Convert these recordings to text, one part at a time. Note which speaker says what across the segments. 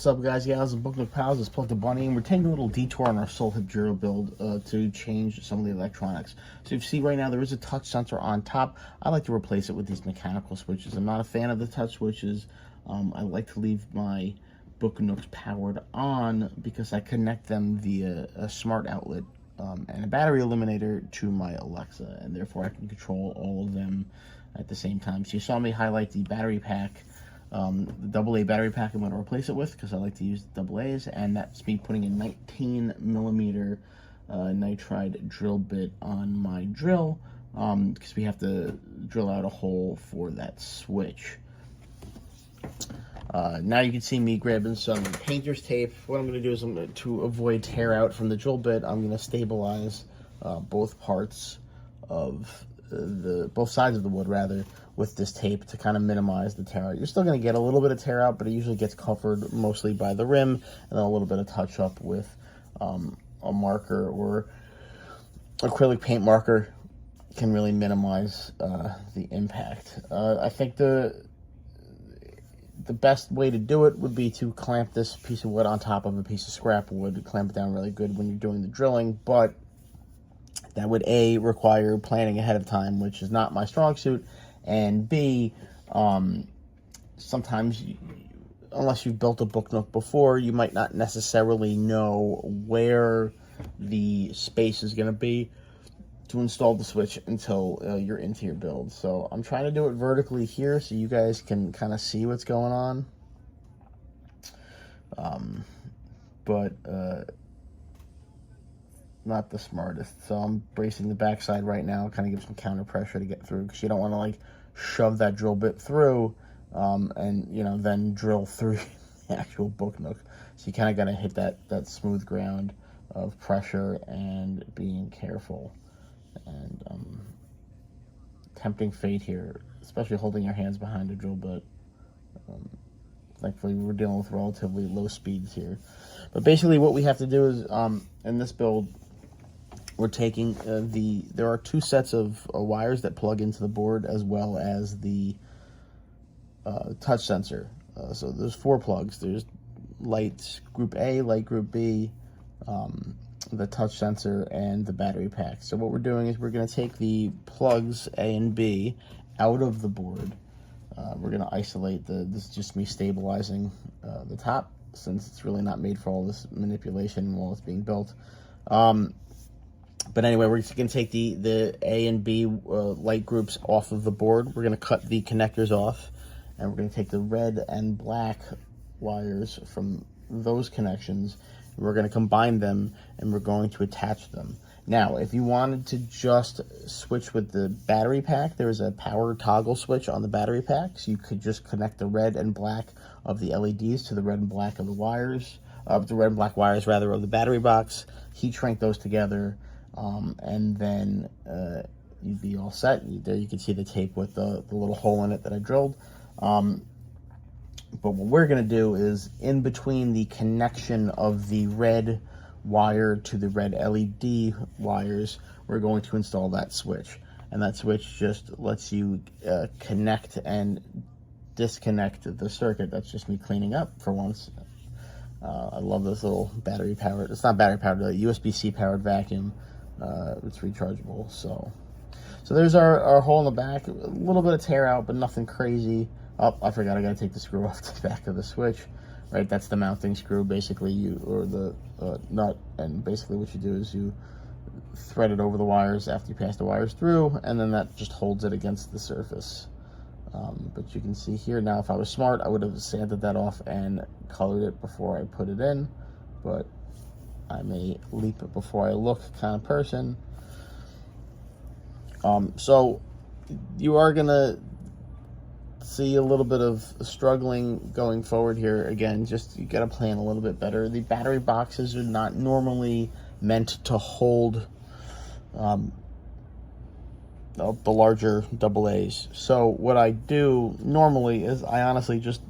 Speaker 1: up, guys, gals, and Book Nook pals? It's Pluck the Bunny, and we're taking a little detour on our Seoul Hipjiro build to change some of the electronics. So you see right now there is a touch sensor on top. I like to replace it with these mechanical switches. I'm not a fan of the touch switches. I like to leave my Book Nooks powered on because I connect them via a smart outlet and a battery eliminator to my Alexa, and therefore I can control all of them at the same time. So you saw me highlight the battery pack. The AA battery pack I'm going to replace it with because I like to use the AA's, and that's me putting a 19mm nitride drill bit on my drill because we have to drill out a hole for that switch. Now you can see me grabbing some painter's tape. What I'm going to do is to avoid tear out from the drill bit, I'm going to stabilize both parts of both sides of the wood rather with this tape to kind of minimize the tear out. You're still going to get a little bit of tear out, but it usually gets covered mostly by the rim and then a little bit of touch up with a marker or acrylic paint marker can really minimize the impact. I think the best way to do it would be to clamp this piece of wood on top of a piece of scrap wood, clamp it down really good when you're doing the drilling, but that would A, require planning ahead of time, which is not my strong suit, and B, sometimes, unless you've built a Book Nook before, you might not necessarily know where the space is going to be to install the switch until you're into your build. So I'm trying to do it vertically here so you guys can kind of see what's going on. But not the smartest. So I'm bracing the backside right now, kind of give some counter pressure to get through because you don't want to like shove that drill bit through and then drill through the actual Book Nook. So you kind of got to hit that smooth ground of pressure and being careful. And tempting fate here, especially holding your hands behind a drill bit. Thankfully, we're dealing with relatively low speeds here. But basically what we have to do is, in this build, we're taking there are two sets of wires that plug into the board as well as the touch sensor. So there's 4 plugs. There's light group A, light group B, the touch sensor, and the battery pack. So what we're doing is we're going to take the plugs A and B out of the board. We're going to isolate this is just me stabilizing the top since it's really not made for all this manipulation while it's being built. But anyway, we're going to take the A and B light groups off of the board. We're going to cut the connectors off, and we're going to take the red and black wires from those connections. We're going to combine them, and we're going to attach them. Now, if you wanted to just switch with the battery pack, there's a power toggle switch on the battery pack, so you could just connect the red and black of the LEDs to the red and black of the wires, the red and black wires rather of the battery box, heat shrink those together, and then you'd be all set. There you can see the tape with the little hole in it that I drilled. But what we're going to do is in between the connection of the red wire to the red LED wires, we're going to install that switch. And that switch just lets you connect and disconnect the circuit. That's just me cleaning up for once. I love this little battery powered, it's not battery powered, USB-C powered vacuum. It's rechargeable. So there's our hole in the back. A little bit of tear out, but nothing crazy. Oh, I forgot, I gotta take the screw off the back of the switch. Right, that's the mounting screw, basically, or the nut, and basically what you do is you thread it over the wires after you pass the wires through, and then that just holds it against the surface. But you can see here now, if I was smart, I would have sanded that off and colored it before I put it in, but I'm a leap it before I look kind of person. So you are gonna see a little bit of struggling going forward here. Again, just you got to plan a little bit better. The battery boxes are not normally meant to hold the larger AA's. So what I do normally is I honestly just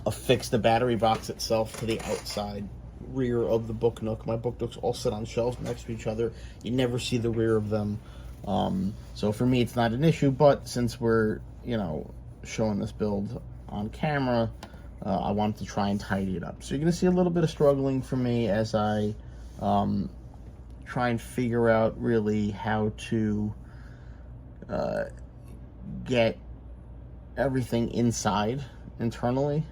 Speaker 1: affix the battery box itself to the outside rear of the Book Nook. My Book Nooks all sit on shelves next to each other. You never see the rear of them. So for me, it's not an issue, but since we're, showing this build on camera, I wanted to try and tidy it up. So you're going to see a little bit of struggling for me as I try and figure out really how to get everything inside internally.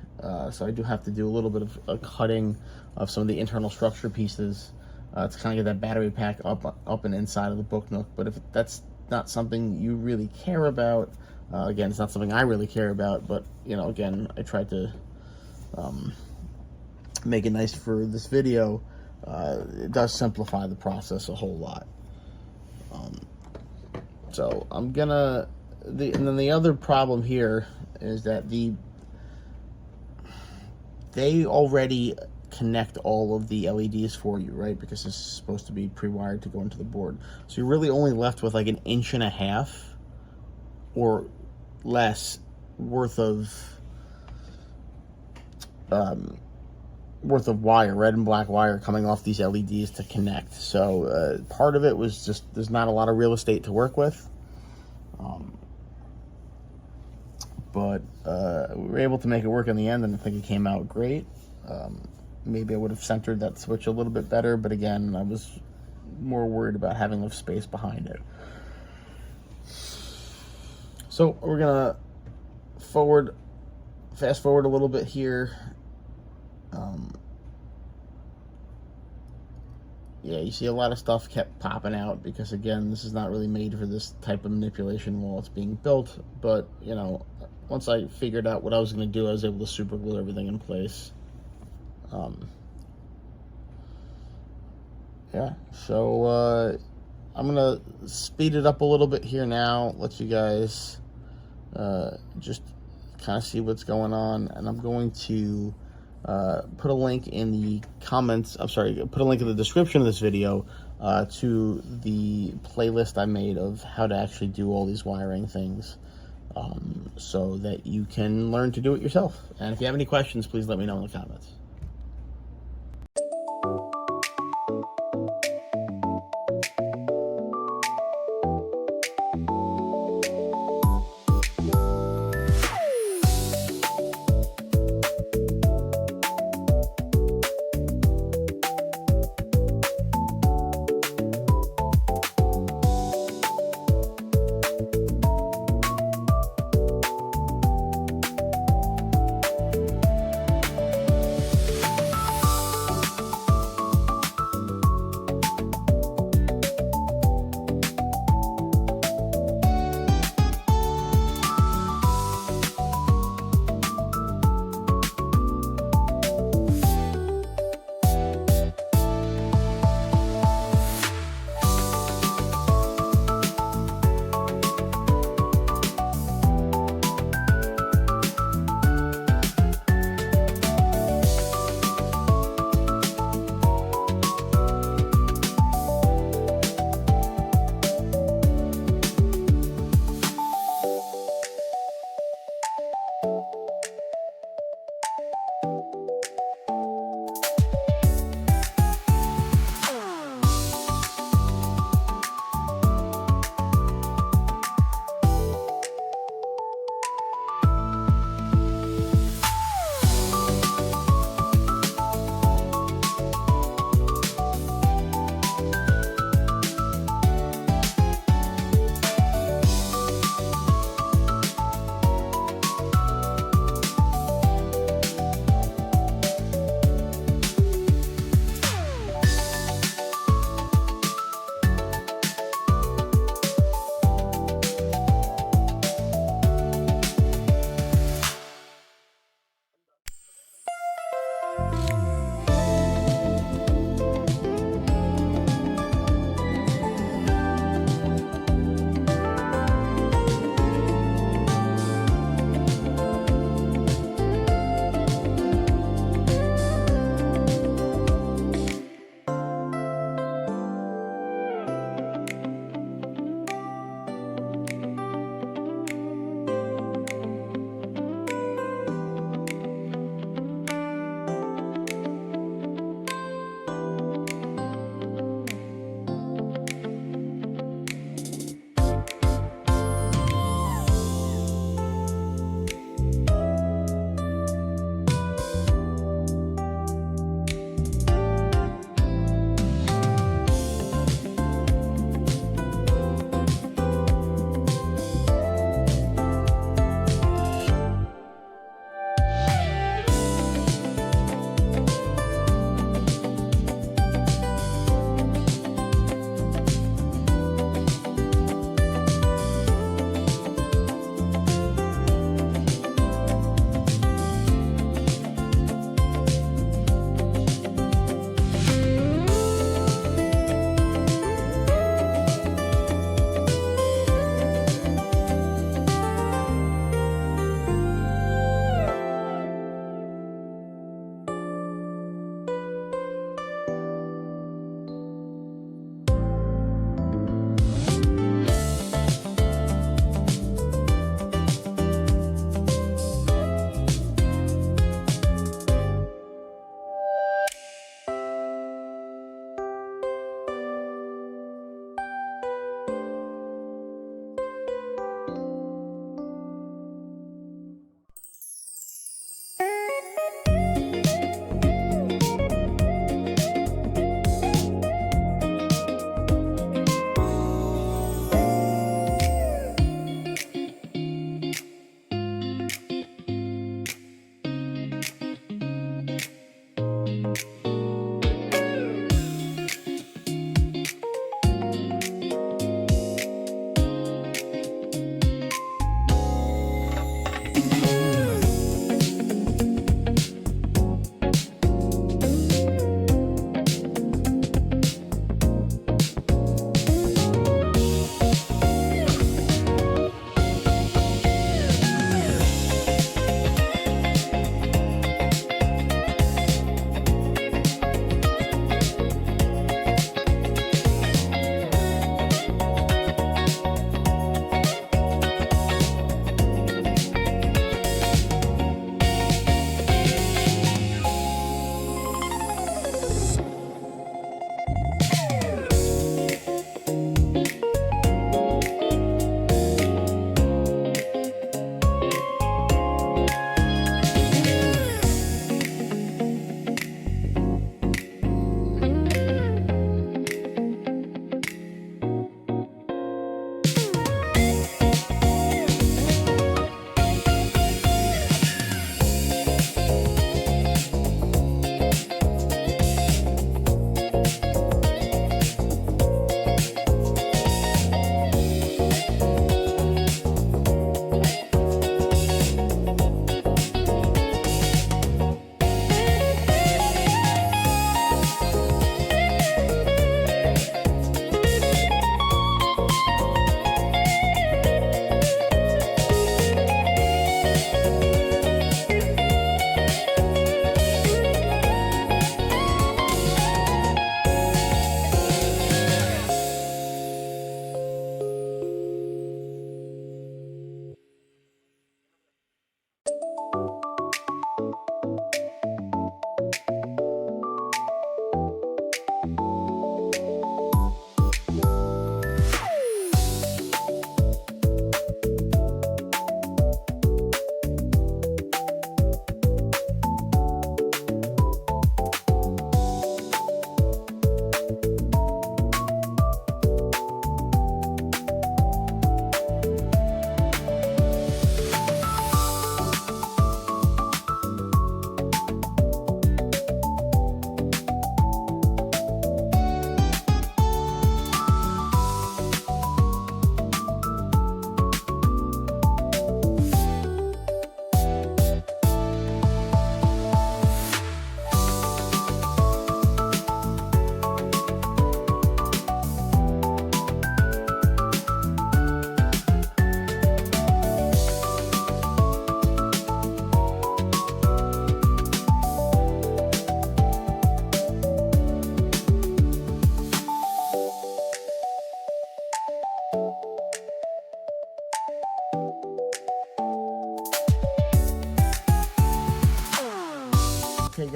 Speaker 1: So I do have to do a little bit of a cutting of some of the internal structure pieces to kind of get that battery pack up and inside of the Book Nook. But if that's not something you really care about, again, it's not something I really care about, but, you know, again, I tried to make it nice for this video. It does simplify the process a whole lot. So I'm gonna, and then the other problem here is that they already connect all of the LEDs for you, right? Because this is supposed to be pre-wired to go into the board. So you're really only left with like 1.5 inches or less worth of wire, red and black wire coming off these LEDs to connect. So part of it was just there's not a lot of real estate to work with. But we were able to make it work in the end, and I think it came out great. Maybe I would have centered that switch a little bit better, but again, I was more worried about having enough space behind it. So we're gonna fast forward a little bit here. Yeah, you see a lot of stuff kept popping out because, again, this is not really made for this type of manipulation while it's being built. But, you know, once I figured out what I was going to do, I was able to super glue everything in place. Yeah, so I'm going to speed it up a little bit here now, let you guys just kind of see what's going on. And I'm going to put a link in the comments, put a link in the description of this video to the playlist I made of how to actually do all these wiring things, so that you can learn to do it yourself. And if you have any questions, please let me know in the comments.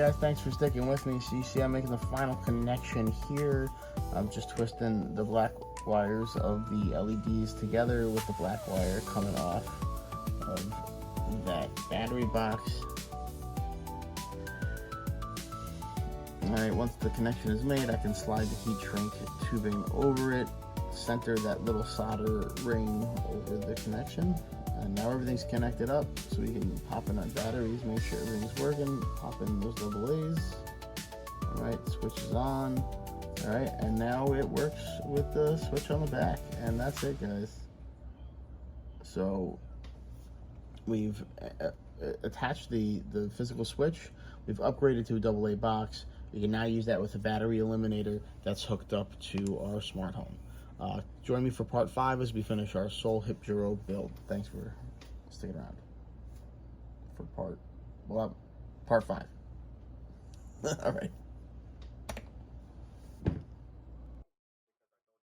Speaker 1: guys, thanks for sticking with me. So you see I'm making the final connection here. I'm just twisting the black wires of the LEDs together with the black wire coming off of that battery box. Alright, once the connection is made, I can slide the heat shrink tubing over it, center that little solder ring over the connection, and now everything's connected up, so we can pop in our batteries, make sure everything's working, pop in those AA's. Alright, switch is on. Alright, and now it works with the switch on the back, and that's it, guys. So we've attached the physical switch, we've upgraded to a AA box. We can now use that with a battery eliminator that's hooked up to our smart home. Join me for part 5 as we finish our Seoul Hipjiro build. Thanks for sticking around for part 5. All right.